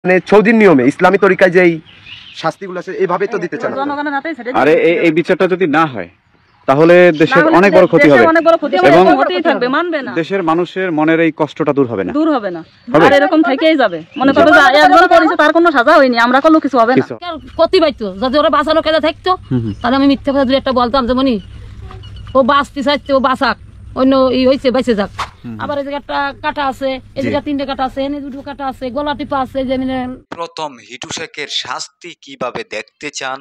মানে সৌদির নিয়মে ইসলামী তরিকায় যেই শাস্তিগুলো আছে এইভাবে তো দিতে চান। আরে এই বিচারটা যদি না হয় তাহলে দেশের অনেক বড় ক্ষতি হবে এবং দেশের মানুষের মনের এই কষ্টটা দূর হবে না। আর এরকম থেকেই যাবে, মনে করবে যে একজন করেছে তার কোনো সাজা হয়নি, আমরা করলেও কিছু হবে না। ক্ষতি পাইতো যদি ওরা বাঁচানো কেটে থাকতো তাহলে আমি মিথ্যা কথা একটা বলতাম যে মনি ও বাঁচতে চাইছে, ও বাঁচাক, অন্য ই হয়েছে বেঁচে যাক। আবার এই জায়গা একটা কাটা আছে, এই জায়গা 3টে কাটা আছে, এনে 2টো কাটা আছে, গলা টিপা আছে। প্রথম হিটু শেখের শাস্তি কিভাবে দেখতে চান?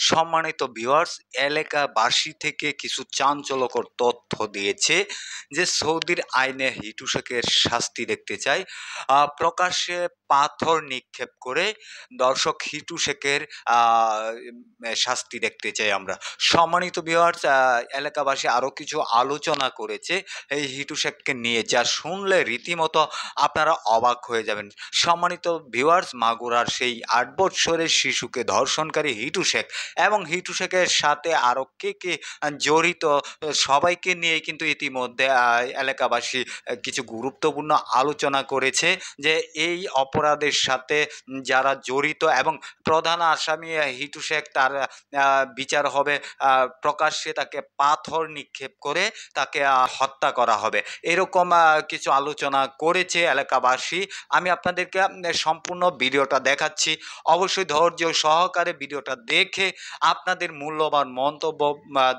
সম্মানিত ভিউয়ার্স, এলাকাবাসী থেকে কিছু চাঞ্চল্যকর তথ্য দিয়েছে যে সৌদির আইনে হিটু শেখের শাস্তি দেখতে চাই। প্রকাশ্যে পাথর নিক্ষেপ করে দর্শক হিটু শেখের শাস্তি দেখতে চাই আমরা। সম্মানিত ভিউয়ার্স, এলাকাবাসী আরও কিছু আলোচনা করেছে এই হিটু শেখকে নিয়ে, যা শুনলে রীতিমতো আপনারা অবাক হয়ে যাবেন। সম্মানিত ভিউয়ার্স, মাগুরার সেই 8 বছরের শিশুকে ধর্ষণকারী হিটু শেখ এবং হিটু শেখের সাথে আরও কে জড়িত সবাইকে নিয়ে কিন্তু ইতিমধ্যে এলাকাবাসী কিছু গুরুত্বপূর্ণ আলোচনা করেছে যে এই অপরাধের সাথে যারা জড়িত এবং প্রধান আসামি হিটু শেখ, তার বিচার হবে প্রকাশ্যে তাকে পাথর নিক্ষেপ করে তাকে হত্যা করা হবে, এরকম কিছু আলোচনা করেছে এলাকাবাসী। আমি আপনাদেরকে সম্পূর্ণ ভিডিওটা দেখাচ্ছি, অবশ্যই ধৈর্য সহকারে ভিডিওটা দেখে আপনাদের মূল্যবান মন্তব্য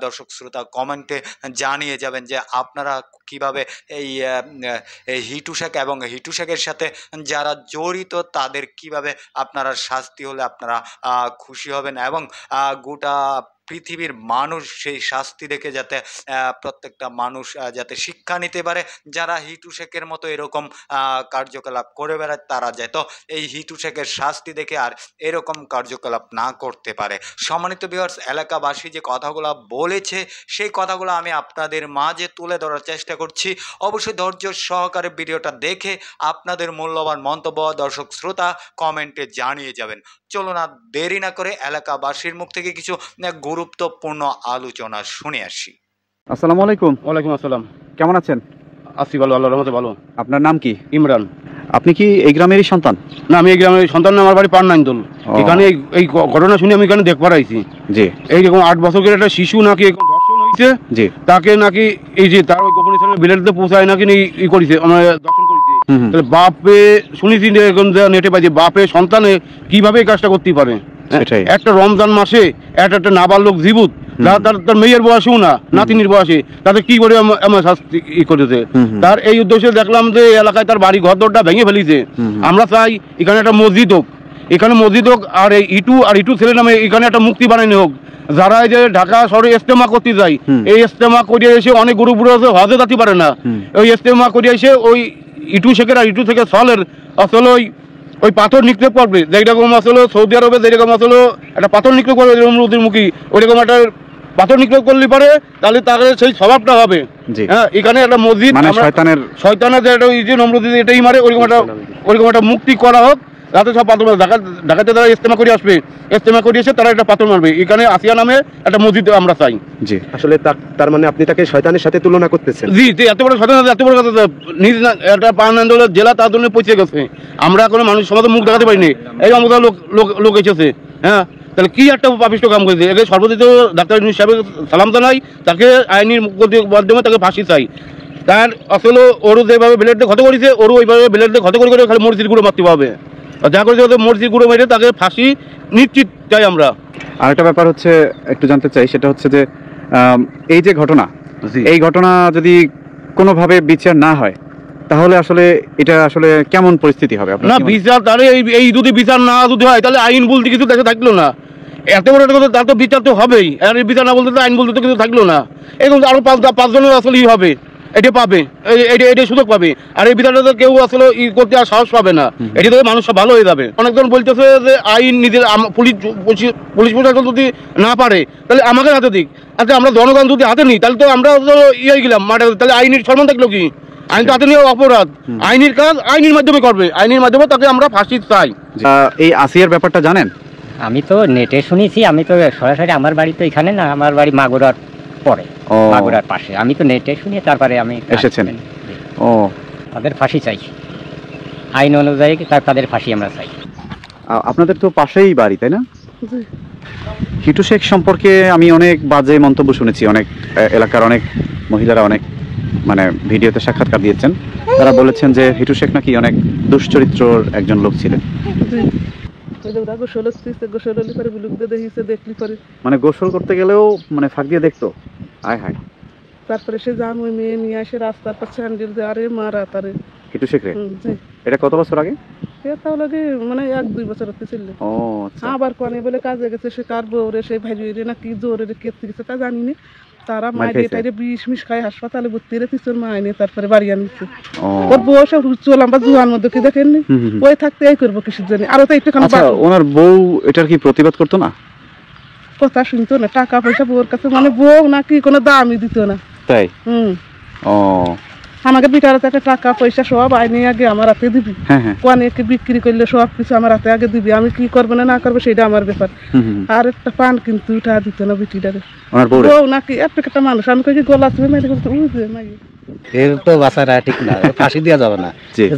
দর্শক শ্রোতা কমেন্টে জানিয়ে যাবেন যে আপনারা কিভাবে এই হিটু শেখ এবং হিটু শেখের সাথে যারা জড়িত তাদের কিভাবে আপনারা শাস্তি হলে আপনারা খুশি হবেন এবং গোটা পৃথিবীর মানুষ সেই শাস্তি দেখে যাতে প্রত্যেকটা মানুষ যাতে শিক্ষা নিতে পারে, যারা হিটু শেখের মতো এরকম কার্যকলাপ করে বেড়ায় তারা যাতে এই হিটু শেখের শাস্তি দেখে আর এরকম কার্যকলাপ না করতে পারে। সম্মানিত ভিউয়ার্স, এলাকাবাসী যে কথাগুলো বলেছে সেই কথাগুলো আমি আপনাদের মাঝে তুলে ধরার চেষ্টা করছি। অবশ্যই ধৈর্য সহকারে ভিডিওটা দেখে আপনাদের মূল্যবান মন্তব্য দর্শক শ্রোতা কমেন্টে জানিয়ে যাবেন। চলো না দেরি না করে এলাকাবাসীর মুখ থেকে কিছু গুরুত্বপূর্ণ আলোচনা শুনে আসি। আসসালামু আলাইকুম। ওয়ালাইকুম আসসালাম। কেমন আছেন? আছি ভালো, আল্লাহর রহমতে ভালো। আপনার নাম কি? ইমরান। আপনি কি এই গ্রামেরই সন্তান? না, আমি এই গ্রামের সন্তান না, আমার বাড়ি পান্নাইন্দোল। এখানে এই ঘটনা শুনে আমি এখানে দেখবার আইছি যে এইরকম 8 বছরের একটা শিশু নাকি ধর্ষণ হয়েছে, যে তাকে নাকি এই যে তার ওই গোপন স্থানে বিলেটতে পৌঁছায় নাকি ই করেছে, আমার দর্শন করেছে। তাহলে বাপে শুনেছি নেটে পাইছে বাপে সন্তানে কিভাবে এই কাজটা করতে পারে। একটা রমজান মাসে একটা নাবালক জীবুত তার মেয়ের বয়সেও না, নাতিনির বয়সে তাদের কি করে আমার শাস্তি করেছে। তার এই উদ্দেশ্যে দেখলাম যে এলাকায় তার বাড়ি ঘর দরটা ভেঙে ফেলিছে। আমরা চাই এখানে একটা মসজিদ হোক, এখানে মসজিদ হোক, আর এই ইটু ছেলে নামে এখানে একটা মুক্তি বানানো হোক। যারা এই যে ঢাকা শহরে ইস্তেমা করতে যায়, এই ইস্তেমা করিয়ে এসে অনেক গরু বুড়ো আছে হজে যেতে পারে না, ওই ইস্তেমা করিয়ে এসে ওই ইটু শেখের আর ইটু থেকে সলের আসলে ওই পাথর নিক্ষেপ করবে, যেরকম আসলে সৌদি আরবে যেরকম আসলে একটা পাথর নিক্ষেপ করবে নদীর মুখী, ওইরকম একটা পাথর নিক্ষেপ করলে পারে তাহলে তাদের সেই স্বভাবটা হবে। হ্যাঁ, এখানে একটা মসজিদ শয়তানের যে একটা নমরুদি এটাই মারে, ওইরকম একটা মুক্তি করা হোক, যাতে সব পাথর ঢাকাতে তারা ইস্তেমা করে আসবে, ইস্তেমা করে এসে তারা একটা পাথর মারবে। এখানে আসিয়া নামে একটা মসজিদ আমরা চাই। জি, আসলে তার মানে আপনি তাকে শয়তানের সাথে তুলনা করতেছেন? জি, এত বড় শয়তান, এত বড় কথা নিজ একটা পান্নাইন্দোলের জেলা তার জন্য পৌঁছে গেছে। আমরা কোনো মানুষ সমাজে মুখ দেখাতে পারিনি, এই অমুক লোক এসেছে। হ্যাঁ, তাহলে কি একটা পাপিষ্ট কাম করেছে। একে সর্বদিত ডাক্তার সাহেবের সালাম জানাই, তাকে আইনের মাধ্যমে তাকে ফাঁসি চাই। তার আসলে ওরও যেভাবে ব্লেড দিয়ে ক্ষত করেছে, ওরও ওইভাবে ব্লেড দিয়ে ক্ষত করে খালি মসজিদ গুঁড়ো মারতে হবে। যা করেছে মসজিদ গুঁড়ো মেরে তাকে ফাঁসি নিশ্চিত চাই আমরা। আর একটা ব্যাপার হচ্ছে একটু জানতে চাই, সেটা হচ্ছে যে এই যে ঘটনা, এই ঘটনা যদি কোনোভাবে বিচার না হয় তাহলে আসলে এটা আসলে কেমন পরিস্থিতি হবে? না বিচার, তাহলে এই যদি বিচার না যদি হয় তাহলে আইন বলতে কিছু দেশে থাকলো না। এত বড় একটা কথা, তার তো বিচার তো হবেই, আর বিচার না বলতে তো আইন বলতে তো কিছু থাকলো না। এরকম আরো 5জনের আসলে হবে, এটা পাবে, এটা সুযোগ পাবে। আর এই বিচারটা তো কেউ আসলে করতে আর সাহস পাবে না, এটা তো মানুষ ভালো হয়ে যাবে। অনেকজন বলতেছে যে আইন নিজের পুলিশ প্রশাসন যদি না পারে তাহলে আমাকে হাতে দিক। আচ্ছা, আমরা জনগণ যদি হাতে নিই তাহলে তো আমরা গেলাম মাঠে, তাহলে আইনের সম্মান থাকলো কি? আইন তো হাতে নিয়ে অপরাধ, আইনের কাজ আইনের মাধ্যমে করবে, আইনের মাধ্যমে তাকে আমরা ফাঁসি চাই। এই আসিয়ার ব্যাপারটা জানেন? আমি তো নেটে শুনেছি, আমি তো সরাসরি আমার বাড়ি তো এখানে না, আমার বাড়ি মাগুরার পরে, মাগুরার পাশে। আমি তো নেটে শুনি তারপরে আমি এসেছেন। তাদের ফাঁসি চাই, আইন অনুযায়ী তাদের ফাঁসি আমরা চাই। আপনাদের তো পাশেই বাড়ি, তাই না? হিটু শেখ সম্পর্কে আমি অনেক বাজে মন্তব্য শুনেছি, অনেক এলাকার অনেক মহিলারা অনেক মানে ভিডিওতে সাক্ষাৎকার দিয়েছেন, তারা বলেছেন যে হিটু শেখ নাকি অনেক দুশ্চরিত্রর একজন লোক ছিলেন। মানে গোসল করতে গেলেও মানে ফাঁক দিয়ে দেখতো, আয় হায়। তারপরে সে জাম ওই মেয়ে নিয়ে আসে রাস্তার পাশে স্যান্ডেল দিয়ে আরে মারা তারে। হিটু শেখ রে? এটা কত বছর আগে? তাহলে মানে 1-2 বছর হতে ছিল। ও আচ্ছা। আবার কোনে বলে কাজে গেছে, সে কার বউরে সে ভাই রে না কি জোরে কেটে গেছে তা জানি না। তারা মাইরে টাইরে বিষ মিশ খাই হাসপাতালে ভর্তি রে তিসর মা এনে তারপরে বাড়ি আনছে। ওর বউ সব চলাম বা জুয়ার মধ্যে কি দেখেননি, ওই থাকতে এই করবো কিসের জন্য? আরো তো একটু আচ্ছা, ওনার বউ এটার কি প্রতিবাদ করতো না? কথা শুনতো না, টাকা পয়সা বউর কাছে মানে বউ নাকি কোনো দামই দিত না। তাই? ও আমাকে বিটার থেকে টাকা পয়সা সব আইনে আগে আমার হাতে দিবি, কোয়ানেকে বিক্রি করলে সব কিছু আমার হাতে আগে দিবি, আমি কি করবো না না করবো সেটা আমার ব্যাপার। আর একটা পান কিন্তু উঠা দিত না বিটিটারে, বউ নাকি একটা মানুষ। আমি কই গলা তুমি মেরে করতে উঠে নাই, এর তো বাঁচারা ঠিক না, ফাঁসি দেওয়া যাবে না,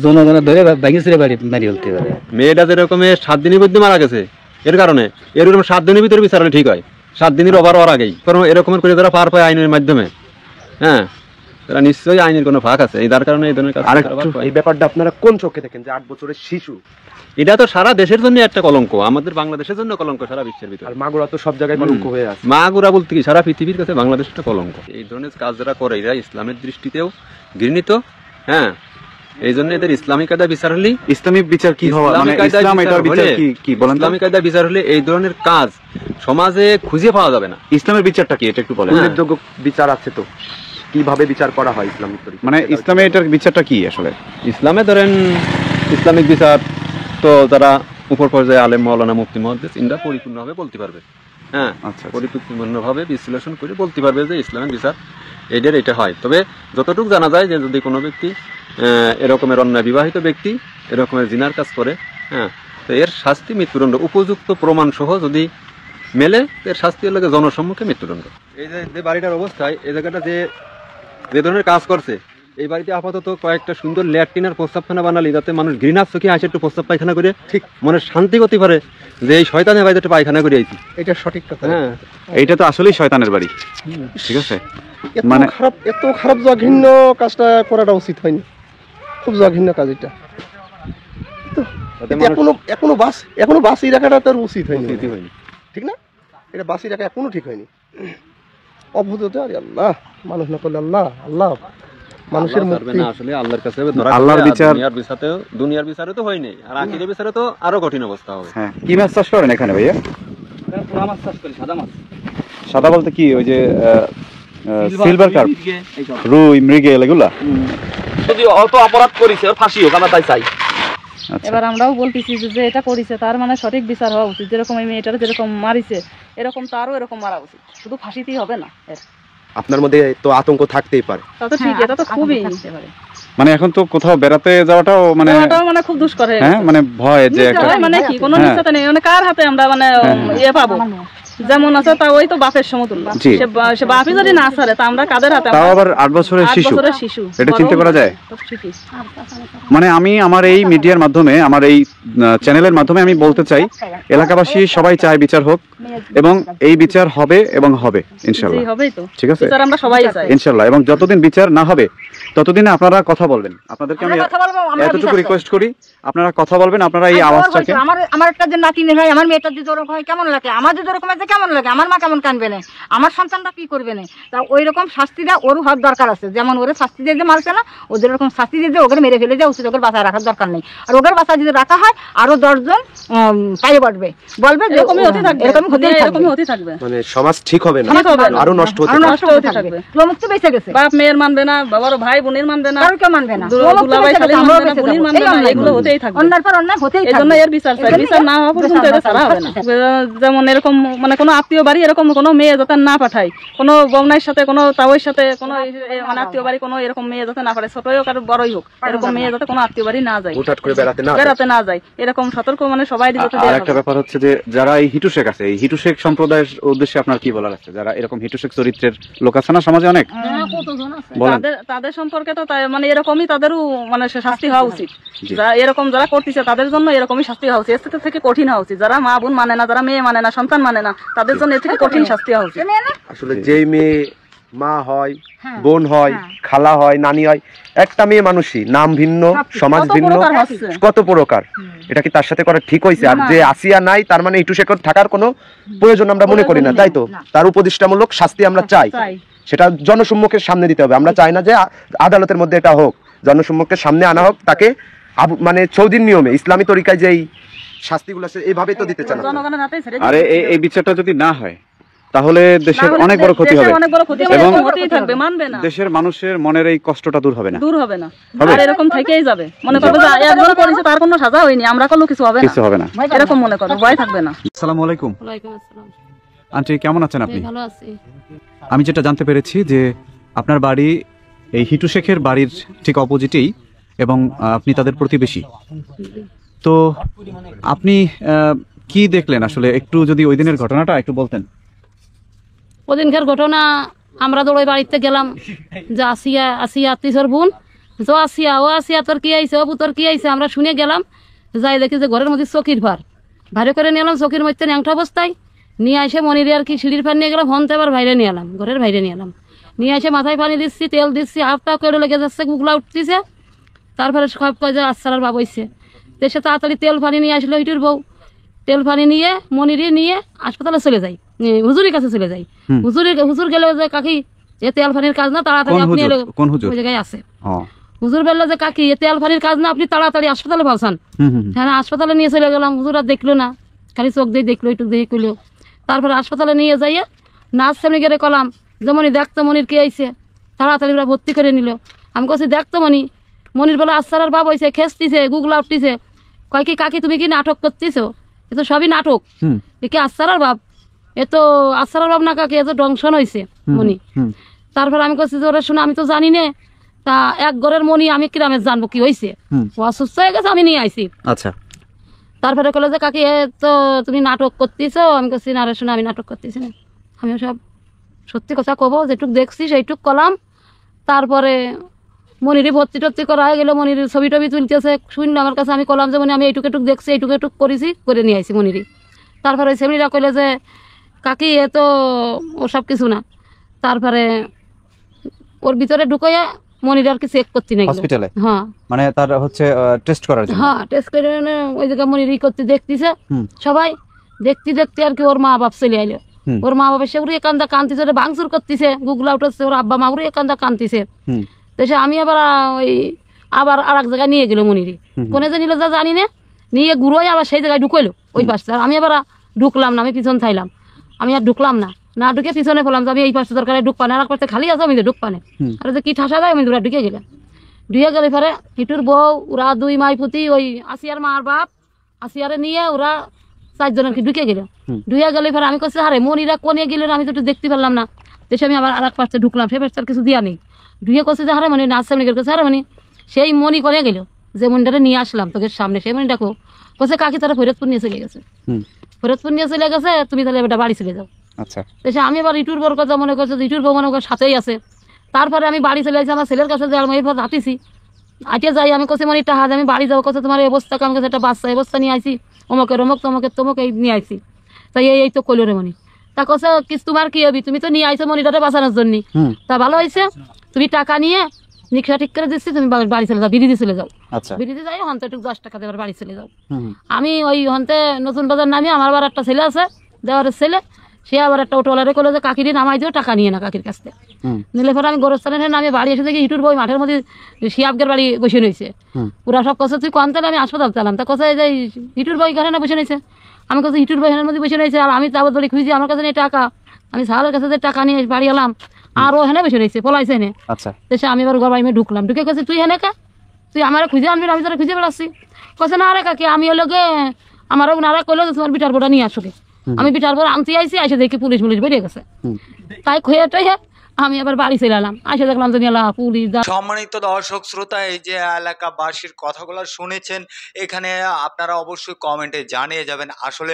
জনগণের ধরে ভেঙে বাড়ি মারি ফেলতে পারে। মেয়েটা যেরকম 7 দিনের মধ্যে মারা গেছে, এর কারণে এরকম 7 দিনের ভিতরে বিচার হলে ঠিক হয়, 7 দিনের ওভার হওয়ার আগেই। কারণ এরকমের করে যারা পার পায় আইনের মাধ্যমে, হ্যাঁ তারা নিশ্চয়ই আইনের কোনো ফাঁক আছে, এই তার কারণে এই ধরনের কাজ। এই ব্যাপারটা আপনারা কোন চোখে দেখেন যে 8 বছরের শিশু? এটা তো সারা দেশের জন্য একটা কলঙ্ক, আমাদের বাংলাদেশের জন্য কলঙ্ক, সারা বিশ্বের ভিতরে। আর মাগুরা তো সব জায়গায় কলঙ্ক হয়ে আছে। মাগুরা বলতে কি সারা পৃথিবীর কাছে বাংলাদেশ একটা কলঙ্ক। এই ধরনের কাজ যারা করে এরা ইসলামের দৃষ্টিতেও ঘৃণিত। হ্যাঁ, এই জন্য এদের ইসলামিক কায়দা বিচার হলে, ইসলামিক বিচার কি হয় মানে ইসলাম এটার বিচার কি বলেন? ইসলামিক কায়দা বিচার হলে এই ধরনের কাজ সমাজে খুঁজে পাওয়া যাবে না। ইসলামের বিচারটা কি এটা একটু বলেন। উল্লেখযোগ্য বিচার আছে তো, কিভাবে বিচার করা হয় ইসলামিক তরিকা? মানে ইসলামে এটার বিচারটা কি আসলে? ইসলামে ধরেন ইসলামিক বিচার তো যারা উপর পর্যায়ে আলেম, মাওলানা, মুফতি, মুহাদ্দিস ইনরা পরিপূর্ণভাবে বলতে পারবে। হ্যাঁ, পরিপূর্ণভাবে বিশ্লেষণ করে বলতে পারবে যে ইসলামের বিচার এদের এটা হয়। তবে যতটুকু জানা যায় যে যদি কোনো ব্যক্তি এরকমের অন্যায় বিবাহিত ব্যক্তি এরকমের জিনার কাজ করে, হ্যাঁ, তো এর শাস্তি মৃত্যুদণ্ড, উপযুক্ত প্রমাণ সহ যদি মেলে এর শাস্তি হলো জনসম্মুখে মৃত্যুদণ্ড। এই যে বাড়িটার অবস্থায় এই জায়গাটা যে ধরনের কাজ করছে, এই বাড়িতে আপাতত কয়েকটা সুন্দর ল্যাট্রিন আর প্রস্তাবখানা বানালি যাতে মানুষ ঘৃণার চোখে আসে একটু প্রস্তাব পায়খানা করে ঠিক মনে শান্তি করতে পারে যে এই শয়তানের বাড়িতে একটা পায়খানা করে আইছি। এটা সঠিক কথা। হ্যাঁ, এইটা তো আসলেই শয়তানের বাড়ি। ঠিক আছে, মানে এত খারাপ জঘন্য কাজটা করাটা উচিত হয়নি, খুব জঘন্য কাজ এটা। এখনো বাসি রাখাটা তার উচিত হয়নি, ঠিক না? এটা বাসি রাখা এখনো ঠিক হয়নি। অভূত আরে আল্লাহ, মানুষ না করলে আল্লাহ আল্লাহ মানুষের মুক্তি না, আসলে আল্লাহর কাছে ধরা আল্লাহর বিচার। দুনিয়ার বিচারে তো হয়নি, আর আখিরের বিচারে তো আরো কঠিন অবস্থা হবে। হ্যাঁ, কি মাছ চাষ করেন এখানে ভাইয়া? পোড়া মাছ চাষ করি, সাদা মাছ। সাদা বলতে কি ওই যে সিলভার কার্প, রুই, মৃগেল এগুলা? যদি অত অপরাধ করিছে ওর ফাঁসি হোক, আমরা তাই চাই। এবার আমরাও বলতেছি যে এটা করিছে তার মানে সঠিক বিচার হওয়া উচিত, যেরকম এই মেয়েটার যেরকম মারিছে এরকম তারও এরকম মারা উচিত, শুধু ফাঁসিতেই হবে না। আপনার মধ্যে তো আতঙ্ক থাকতেই পারে। তা তো ঠিক, এটা তো খুবই মানে এখন তো কোথাও বেড়াতে যাওয়াটাও মানে খুব দুষ্কর হয়ে হ্যাঁ, মানে ভয় যে মানে কি কোনো নিশ্চয়তা নেই, মানে কার হাতে আমরা মানে ইয়ে পাবো। যেমন আছে তা ওই তো বাপের সমতুল্য, সে বাপই যদি না ছাড়ে তা আমরা কাদের হাতে? তাও আবার 8 বছরের শিশু, এটা চিন্তা করা যায়? মানে আমি আমার এই মিডিয়ার মাধ্যমে, আমার এই চ্যানেলের মাধ্যমে আমি বলতে চাই এলাকাবাসী সবাই চায় বিচার হোক, এবং এই বিচার হবে এবং হবে ইনশাআল্লাহ। ঠিক আছে, আমরা সবাই চাই ইনশাআল্লাহ। এবং যতদিন বিচার না হবে ততদিনে আপনারা কথা বলবেন, আপনাদেরকে আমি এতটুকু রিকোয়েস্ট করি, আপনারা কথা বলবেন, আপনারা এই আওয়াজটাকে। আমার একটা যে নাতি হয়, আমার মেয়েটা যে যেরকম হয় কেমন লাগে, আমার যে যেরকম আছে কেমন লাগে, আমার মা কেমন কানবে না, আমার সন্তানটা কি করবে না, তা ওই রকম শাস্তিটা ওর হওয়ার দরকার আছে। যেমন ওরে শাস্তি দিয়ে যে মারছে না, ওদের রকম শাস্তি দিয়ে ওকে মেরে ফেলে দেওয়া উচিত, ওকে বাঁচায় রাখার দরকার নেই। আর ওদের বাঁচা যদি রাখা হয় আরো 10 জন পায়ে বলবে এরকমই হতে থাকবে, মানে সমাজ ঠিক হবে না, আরো নষ্ট হতে থাকবে। মুক্তি বেঁচে গেছে, বাপ মেয়ের মানবে না, বাবার ভাই বোনের মানবে না, কারো কেউ মানবে না, এগুলো হতেই থাকবে। অন্যার পর অন্যায় হতেই থাকবে, এজন্য এর বিচার চাই, বিচার না হওয়া পর্যন্ত এটা ছাড়া হবে না। যেমন এরকম মানে কোনো আত্মীয় বাড়ি এরকম কোনো মেয়ে যাতে না পাঠায়, কোনো বৌনার সাথে কোনো তাওয়ের সাথে কোনো মানে আত্মীয় বাড়ি কোনো এরকম মেয়ে যাতে না পাঠায়, ছোটই হোক আর বড়ই হোক, এরকম মেয়ে যাতে কোনো আত্মীয় বাড়ি না যায়, হুটহাট করে বেড়াতে না যায়, এরকম সতর্ক মানে সবাই যাতে। আর একটা ব্যাপার হচ্ছে যে যারা এই হিটু শেখ আছে, এই হিটু শেখ সম্প্রদায়ের উদ্দেশ্যে আপনার কি বলার আছে? যারা এরকম হিটু শেখ চরিত্রের লোক আছে না সমাজে অনেক, তাদের সম্পর্কে তো মানে এরকমই তাদেরও মানে শাস্তি হওয়া উচিত। যারা করতেছে তাদের জন্য এরকমই শাস্তি হওয়া উচিত, এর থেকে কঠিন হওয়া উচিত। যারা মা বোন মানে না, যারা মেয়ে মানে না, সন্তান মানে না, তাদের জন্য এর থেকে কঠিন শাস্তি হওয়া উচিত। আসলে যেই মেয়ে মা হয়, বোন হয়, খালা হয়, নানি হয়, একটা মেয়ে মানুষই, নাম ভিন্ন, সমাজ ভিন্ন, কত প্রকার। এটা কি তার সাথে করা ঠিক হয়েছে? আর যে আসিয়া নাই তার মানে হিটু শেখর থাকার কোনো প্রয়োজন আমরা মনে করি না, তাই তো? তার উপদেষ্টামূলক শাস্তি আমরা চাই, সেটা জনসম্মুখের সামনে দিতে হবে। আমরা চাই না যে আদালতের মধ্যে এটা হোক, জনসম্মুখের সামনে আনা হোক, তাকে মানে সৌদির নিয়মে ইসলামী তরিকায় যেই শাস্তিগুলো আছে এইভাবেই তো দিতে চান। আর এই বিচারটা যদি না হয় তাহলে দেশের অনেক বড় ক্ষতি হবে এবং দেশের মানুষের মনের এই কষ্টটা দূর হবে না, আর এরকম থেকেই যাবে। মনে করবে যে একজন করেছে তার কোনো সাজা হয়নি, আমরা করলেও কিছু হবে না, এরকম মনে করো, ভয় থাকবে না। আসসালামু আলাইকুম। ওয়ালাইকুম আসসালাম। আন্টি কেমন আছেন আপনি? ভালো আছি। আমি যেটা জানতে পেরেছি যে আপনার বাড়ি এই হিটু শেখের বাড়ির ঠিক অপোজিটেই এবং আপনি তাদের প্রতিবেশী। তো আপনি কি দেখলেন আসলে, একটু যদি ওই দিনের ঘটনাটা একটু বলতেন। ওদিনকার ঘটনা, আমরা তো ওই বাড়িতে গেলাম যে আসিয়া আত্মীয়র বোন, তো আসিয়া তোর কি আইছে, অবু তোর কি আইছে, আমরা শুনে গেলাম। যাই দেখি যে ঘরের মধ্যে চকির ভারে করে নিয়ে এলাম, চকির মধ্যে ন্যাংটা অবস্থায় নিয়ে আসে মনিরে আর কি সিঁড়ির ফান নিয়ে গেলাম, হনতে আবার বাইরে নিয়ে এলাম, ঘরের বাইরে নিয়ে এলাম, নিয়ে আসে মাথায় পানি দিচ্ছি, তেল দিচ্ছি, হাফটা করে লেগে যাচ্ছে, গুগলা উঠতেছে। তারপরে সব কয় যে আচ্ছার বাবা হইছে, দেশে তাড়াতাড়ি তেল পানি নিয়ে আসলো হিটুর বউ। তেল পানি নিয়ে মনিরে নিয়ে হাসপাতালে চলে যাই, হুজুরের কাছে চলে যাই। হুজুর গেলে যে কাকি এ তেল পানির কাজ না, তাড়াতাড়ি আপনি ওই জায়গায় আছে। হুজুর বললো যে কাকি এ তেল পানির কাজ না, আপনি তাড়াতাড়ি হাসপাতালে পৌঁছান। হ্যাঁ, হাসপাতালে নিয়ে চলে গেলাম। হুজুর আর দেখলো না, খালি চোখ দিয়ে দেখলো, একটু দেখে কইলো। তারপরে হাসপাতালে নিয়ে যাইয়া নার্স সামনে গেলে কলাম যে মনি দেখতো মনির কে আইছে, তাড়াতাড়ি ওরা ভর্তি করে নিল। আমি কছি দেখতো মনির বলে আচ্ছার বাবা হয়েছে, খেসতিছে, গুগলা উঠতিছে। কয় কি কাকি তুমি কি নাটক করতেছো? এ তো সবই নাটক, দেখি আচ্ছার বাপ, এ তো আচ্ছার বাপ না কাকি, এ তো ডংশন হয়েছে মনি। তারপর আমি কছি যে ওরা শুনে আমি তো জানি না, তা এক ঘরের মনি আমি কিরামে জানবো কি হয়েছে, ও অসুস্থ হয়ে গেছে, আমি নিয়ে আইছি। আচ্ছা। তারপরে কলে যে কাকি এ তো তুমি নাটক করতেছো। আমি কছি না রে শুনে আমি নাটক করতেছি না, আমিও সব সত্যি কথা কব, যেটুক দেখছি সেইটুক কলাম। তারপরে মনিরে ভর্তি টর্তি করা হয়ে গেল, মনির ছবি টবি তুলতেছে, শুনলো আমার কাছে। আমি কলাম যে মনি আমি এইটুক এটুক দেখছি, এইটুক এটুক করেছি, করে নিয়ে আইছি মনিরি। তারপরে ওই সেমনিরা কইলে যে কাকি এ তো ওসব কিছু না। তারপরে ওর ভিতরে ঢুকাইয়া মনির আর কি চেক করতে নাকি হসপিটালে, হ্যাঁ মানে তার হচ্ছে টেস্ট করার জন্য। হ্যাঁ, টেস্ট করে ওই জায়গায় মনির করতে দেখতেছে সবাই, দেখতে আর কি ওর মা বাপ চলে আইলো। ওর মা বাবা সে উড়ে কান্দা কান্দিছে, ভাঙচুর করতেছে, গুগলা উঠেছে, ওর আব্বা মা উড়ে কান্দা কান্দিছে। সে আমি আবার আর এক জায়গায় নিয়ে গেল মনিরি, কোনে যে নিল যা জানি না, নিয়ে ঘুরোই আবার সেই জায়গায় ঢুকাইলো ওই পাশে। আমি আবার ঢুকলাম না, আমি পিছন থাইলাম, আমি আর ঢুকলাম না ঢুকে পিছনে বললাম যে আমি এই পাশে দরকার ঢুকপানে, আর পাশে খালি আছে, আমি ঢুকপানে। আর যে কি ঠাসা দেয় আমি দূরে ঢুকে গেলাম। ঢুকে গেলে পরে হিটুর বউ ওরা দুই মাই পুতি, ওই আসিয়ার মার বাপ আসিয়ারে নিয়ে ওরা চারজন আর কি ঢুকে গেল। ঢুকে গেলে পরে আমি কাছে আরে মনিরা কোনে গেলেন, আমি তো একটু দেখতে পারলাম না। দেশে আমি আবার আর এক পাশে ঢুকলাম, সে পাশে কিছু দিয়া নেই। ঢুকে করছে যে হারে মনি নাচ সামনে গেল, হারে মনি সেই মনি করে গেল যে মনিটারে নিয়ে আসলাম তোকে সামনে, সেই মনি ডাকো বলছে কাকি তারা ফরিদপুর নিয়ে চলে গেছে, ফরিদপুর নিয়ে চলে গেছে, তুমি তাহলে এটা বাড়ি চলে যাও। আচ্ছা। দেশে আমি আবার ইটুর বর কথা মনে করছে, ইটুর বউ মনে কর সাথেই আছে। তারপরে আমি বাড়ি চলে আসছি, আমার ছেলের কাছে যে আমি এরপর হাঁটিছি, আটিয়ে যাই। আমি কাছে মনি টাহাজ আমি বাড়ি যাবো, কাছে তোমার এই অবস্থা, আমার কাছে একটা বাচ্চা অবস্থা নিয়ে আইসি, অমুকের অমুক তমুক এই নিয়ে আইসি। তাই এই তো কইলো রে মনি। তা কাছে কি তোমার কি হবি, তুমি তো নিয়ে আইছো মনিটারে বাঁচানোর জন্য, তা ভালো হয়েছে, তুমি টাকা নিয়ে রিক্সা ঠিক করে দিচ্ছি, তুমি বাড়ি চলে যাও, বিরিদি চলে যাও। বিরিদি যাই হন্তে একটু 10 টাকা দেবার বাড়ি চলে যাও। আমি ওই হন্তে নতুন বাজার নামি, আমার আবার একটা ছেলে আছে দেওয়ারের ছেলে, সে আবার একটা অটোওয়ালারে কলে যে কাকিরি নামাই দিও, টাকা নিয়ে না কাকির কাছ থেকে নিলে। পরে আমি গোরস্থানের নামে বাড়ি এসে দেখি হিটুর বই মাঠের মধ্যে শিয়াবগের বাড়ি বসে রয়েছে। ওরা সব কথা তুই কন তাহলে আমি হাসপাতাল চালাম, তা কথা যে হিটুর বই এখানে না বসে রয়েছে। আমি কাছে হিটুর বই এখানের মধ্যে বসে রয়েছে, আর আমি তারপর ধরে খুঁজি, আমার কাছে নেই টাকা। আমি সাহালের কাছে টাকা নিয়ে বাড়ি এলাম, আর ও হেনে বসে রয়েছে, পলাইছে হেনে। দেশে আমি এবার ঘর বাড়ি ঢুকলাম, ঢুকে কাছে তুই হেনে কা, তুই আমার খুঁজে আনবি, আমি তারা খুঁজে বেড়াচ্ছি। কাছে না রে কাকি, আমি হলো গে আমারও নারা কইলো তোমার বিটার বোটা নিয়ে আসো। আমি বিটার পর আনতে আইসি, এসে দেখি পুলিশ বেরিয়ে গেছে। তাই খুঁয়েটাই আমি আবার বাড়ি চলে এলাম, আসে দেখলাম যে মেলা পুলিশ। সম্মানিত দর্শক শ্রোতা, এই যে এলাকাবাসীর কথাগুলো শুনেছেন, এখানে আপনারা অবশ্যই কমেন্টে জানিয়ে যাবেন আসলে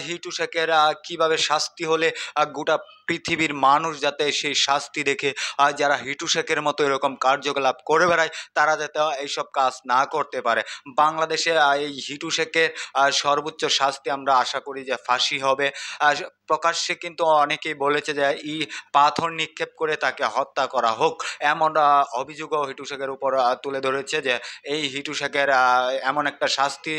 হিটু শেখের কিভাবে শাস্তি হলে গোটা পৃথিবীর মানুষ যাতে সেই শাস্তি দেখে যারা হিটু শেখের মতো এরকম কার্যকলাপ করে বেড়ায় তারা যাতে এইসব কাজ না করতে পারে। বাংলাদেশে এই হিটু শেখের সর্বোচ্চ শাস্তি আমরা আশা করি যে ফাঁসি হবে। প্রকাশ্যে কিন্তু অনেকেই বলেছে যে পাথর নিক্ষেপ করে তাকে হত্যা করা হোক, এমন অভিযোগও হিটু শেখের উপর তুলে ধরেছে যে এই হিটু শেখের এমন একটা শাস্তি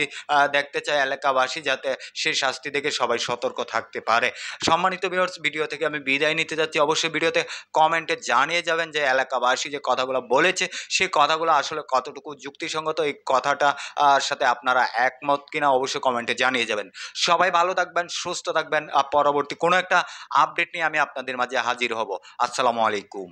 দেখতে চায় এলাকাবাসী যাতে সেই শাস্তি দেখে সবাই সতর্ক থাকতে পারে। সম্মানিত ভিউয়ার্স, ভিডিও থেকে আমি বিদায় নিতে যাচ্ছি। অবশ্যই ভিডিওতে কমেন্টে জানিয়ে যাবেন যে এলাকাবাসী যে কথাগুলো বলেছে সেই কথাগুলো আসলে কতটুকু যুক্তিসঙ্গত, এই কথাটা সাথে আপনারা একমত কিনা অবশ্যই কমেন্টে জানিয়ে যাবেন। সবাই ভালো থাকবেন, সুস্থ থাকবেন। পরবর্তী কোনো একটা আপডেট নিয়ে আমি আপনাদের মাঝে হাজির হব। আসসালামু আলাইকুম।